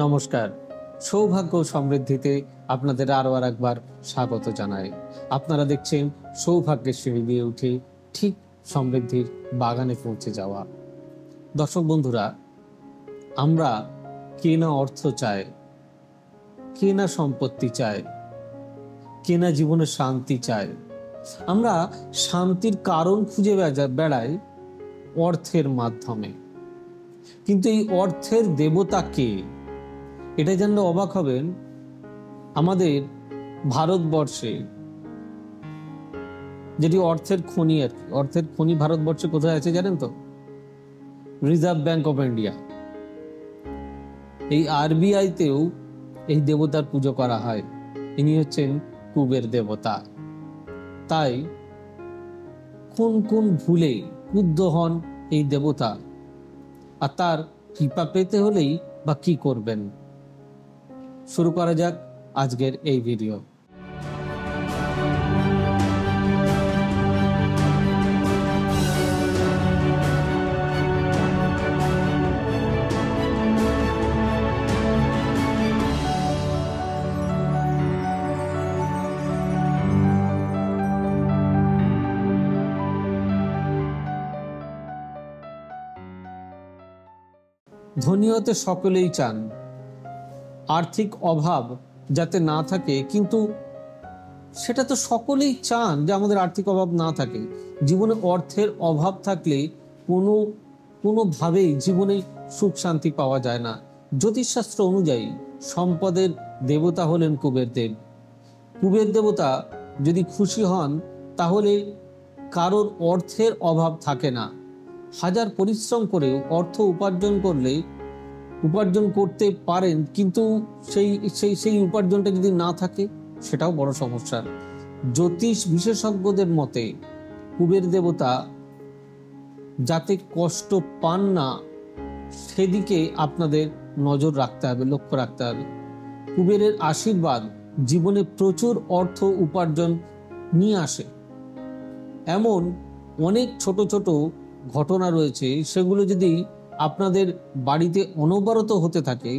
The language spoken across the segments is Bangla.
নমস্কার। সৌভাগ্য ও সমৃদ্ধিতে আপনাদের আরও একবার স্বাগত জানাই। আপনারা দেখছেন সৌভাগ্যের সিঁড়ি দিয়ে উঠে ঠিক সমৃদ্ধির বাগানে পৌঁছে যাওয়া। দর্শক বন্ধুরা, আমরা কে না অর্থ চাই, কে না সম্পত্তি চাই, কে না জীবনে শান্তি চাই। আমরা শান্তির কারণ খুঁজে বেড়াই অর্থের মাধ্যমে। কিন্তু এই অর্থের দেবতা কে? এটা জানলে অবাক হবেন। আমাদের ভারতবর্ষে যেটি অর্থের খনি, আর কি অর্থের খনি ভারতবর্ষে কোথায় আছে জানেন তো? Reserve bank of India. এই আরবিআইতেও এই দেবতার পুজো করা হয়। ইনি হচ্ছেন কুবের দেবতা। তাই কোন কোন ভুলে ক্রুদ্ধ হন এই দেবতা, আর তার কৃপা পেতে হলেই বা কি করবেন? শুরু করা যাক আজকের এই ভিডিও। ধনী হতে সকলেই চান, আর্থিক অভাব যাতে না থাকে, কিন্তু সেটা তো সকলেই চান যে আমাদের আর্থিক অভাব না থাকে। জীবনে অর্থের অভাব থাকলে কোনোভাবেই জীবনে সুখ শান্তি পাওয়া যায় না। জ্যোতিষশাস্ত্র অনুযায়ী সম্পদের দেবতা হলেন কুবের দেব। কুবের দেবতা যদি খুশি হন তাহলে কারোর অর্থের অভাব থাকে না। হাজার পরিশ্রম করেও অর্থ উপার্জন করতে পারেন, কিন্তু সেই উপার্জনটা যদি না থাকে সেটাও বড় সমস্যার। জ্যোতিষ বিশেষজ্ঞদের মতে কুবের দেবতা যাতে কষ্ট পান না সেদিকে আপনাদের নজর রাখতে হবে, লক্ষ্য রাখতে হবে। কুবেরের আশীর্বাদ জীবনে প্রচুর অর্থ উপার্জন নিয়ে আসে। এমন অনেক ছোট ছোট ঘটনা রয়েছে, সেগুলো যদি আপনাদের বাড়িতে অনবরত হতে থাকে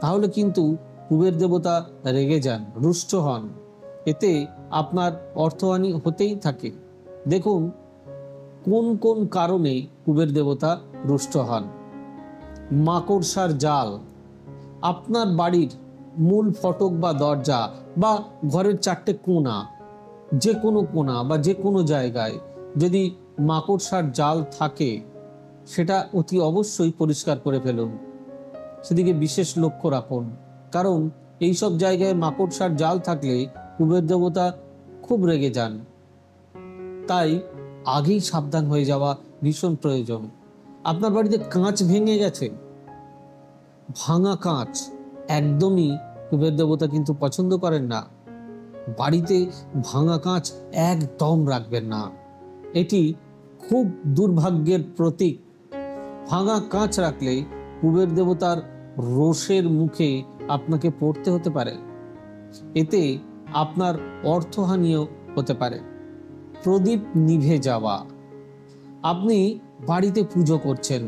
তাহলে কিন্তু কুবের দেবতা রেগে যান, রুষ্ট হন। এতে আপনার অর্থহানি হতেই থাকে। দেখুন কোন কোন কারণে কুবের দেবতা রুষ্ট হন। মাকড়সার জাল। আপনার বাড়ির মূল ফটক বা দরজা বা ঘরের চারটে কোণা, যে কোনো কোণা বা যে কোনো জায়গায় যদি মাকড়সার জাল থাকে সেটা অতি অবশ্যই পরিষ্কার করে ফেলুন। সেদিকে বিশেষ লক্ষ্য রাখুন, কারণ এই সব জায়গায় মাকড়সার জাল থাকলে কুবের দেবতা খুব রেগে যান। তাই আগেই সাবধান হয়ে যাওয়া ভীষণ প্রয়োজন। আপনার বাড়িতে কাঁচ ভেঙে গেছে, ভাঙা কাঁচ একদমই কুবের দেবতা কিন্তু পছন্দ করেন না। বাড়িতে ভাঙা কাঁচ একদম রাখবেন না, এটি খুব দুর্ভাগ্যের প্রতীক। ভাঙা কাঁচ রাখলে কুবের দেবতার রোষের মুখে আপনাকে পড়তে হতে পারে। এতে আপনার অর্থহানিও হতে পারে। প্রদীপ নিভে যাওয়া। আপনি বাড়িতে পুজো করছেন,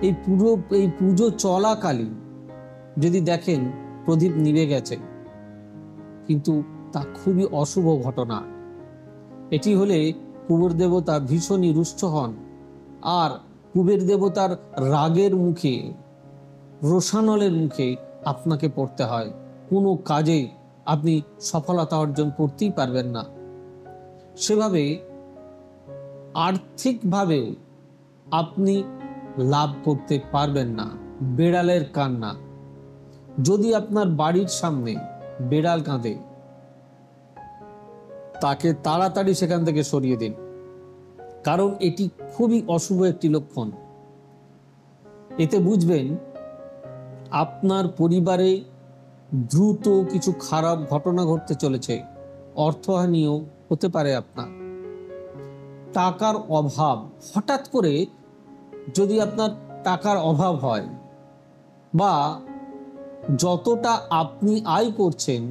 এই পুজো চলাকালীন যদি দেখেন প্রদীপ নিভে গেছে, কিন্তু তা খুবই অশুভ ঘটনা। এটি হলে কুবের দেবতা ভীষণই রুষ্ট হন, আর কুবের দেবতার রাগের মুখে, রোষানলের মুখে আপনাকে পড়তে হয়। কোনো কাজে আপনি সফলতা অর্জন করতেই পারবেন না। সেভাবে আর্থিকভাবেও আপনি লাভ করতে পারবেন না। বেড়ালের কান্না। যদি আপনার বাড়ির সামনে বেড়াল কাঁদে, তাকে তাড়াতাড়ি সেখান থেকে সরিয়ে দিন, কারণ এটি খুবই অশুভ একটি লক্ষণ। এতে বুঝবেন আপনার পরিবারে দ্রুত কিছু খারাপ ঘটনা ঘটতে চলেছে, অর্থহানিও হতে পারে আপনার। টাকার অভাব। হঠাৎ করে যদি আপনার টাকার অভাব হয় বা যতটা আপনি আয় করছেন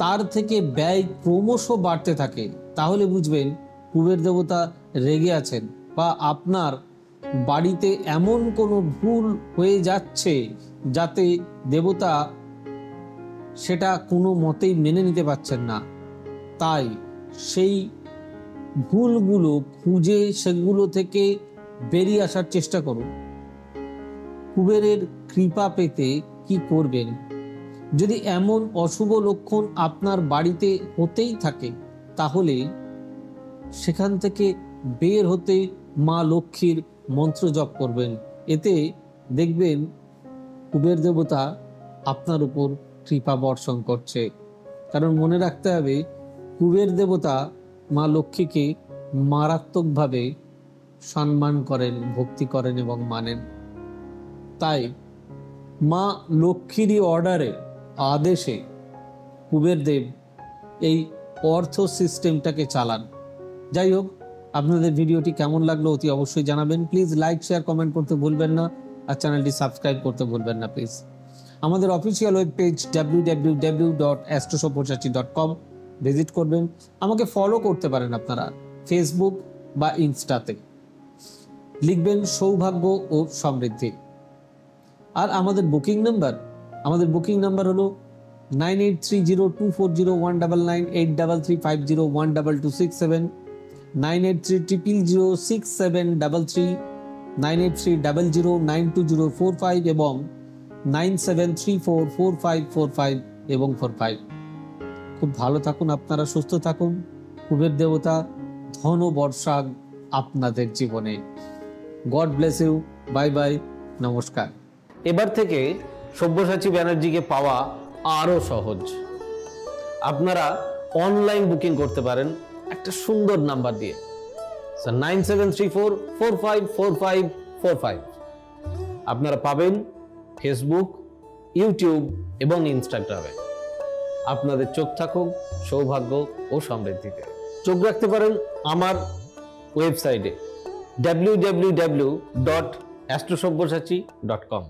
তার থেকে ব্যয় ক্রমশ বাড়তে থাকে, তাহলে বুঝবেন কুবের দেবতা রেগে আছেন, বা আপনার বাড়িতে এমন কোনো ভুল হয়ে যাচ্ছে যাতে দেবতা সেটা কোনো মতেই মেনে নিতে পারছেন না, তাই সেই ভুলগুলো খুঁজে সেগুলো থেকে বেরিয়ে আসার চেষ্টা করুন। কুবেরের কৃপা পেতে কি করবেন? যদি এমন অশুভ লক্ষণ আপনার বাড়িতে হতেই থাকে, তাহলে সেখান থেকে বের হতে মা লক্ষ্মীর মন্ত্র জপ করবেন। এতে দেখবেন কুবের দেবতা আপনার উপর কৃপা বর্ষণ করছে। কারণ মনে রাখতে হবে, কুবের দেবতা মা লক্ষ্মীকে মারাত্মকভাবে সম্মান করেন, ভক্তি করেন এবং মানেন। তাই মা লক্ষ্মীরই অর্ডারে, আদেশে কুবের দেব এই অর্থ সিস্টেমটাকে চালান। যাই হোক, আপনাদের ভিডিওটি কেমন লাগলো অতি অবশ্যই জানাবেন। প্লিজ লাইক, শেয়ার, কমেন্ট করতে ভুলবেন না, আর চ্যানেলটি সাবস্ক্রাইব করতে ভুলবেন না প্লিজ। আমাদের অফিসিয়াল ওয়েব পেজ www.astrosaব্যসাচী.com ভিজিট করবেন। আমাকে ফলো করতে পারেন আপনারা ফেসবুক বা ইনস্টাতে, লিখবেন সৌভাগ্য ও সমৃদ্ধি। আর আমাদের বুকিং নাম্বার হলো 9830240199, 8335012267, 9830006733, 9830092045 এবং 97344545 এবং 45। খুব ভালো থাকুন আপনারা, সুস্থ থাকুন। কুবের দেবতা ধন বর্ষা আপনাদের জীবনে। God bless you. Bye bye, নমস্কার। এবার থেকে সব্যসাচী ব্যানার্জিকে পাওয়া আরো সহজ। আপনারা অনলাইন বুকিং করতে পারেন একটা সুন্দর নাম্বার দিয়ে, 9734454545। আপনারা পাবেন ফেসবুক, ইউটিউব এবং ইনস্টাগ্রামে। আপনাদের চোখ থাকুক সৌভাগ্য ও সমৃদ্ধিতে। চোখ রাখতে পারেন আমার ওয়েবসাইটে www.astrosaব্যসাচী.com।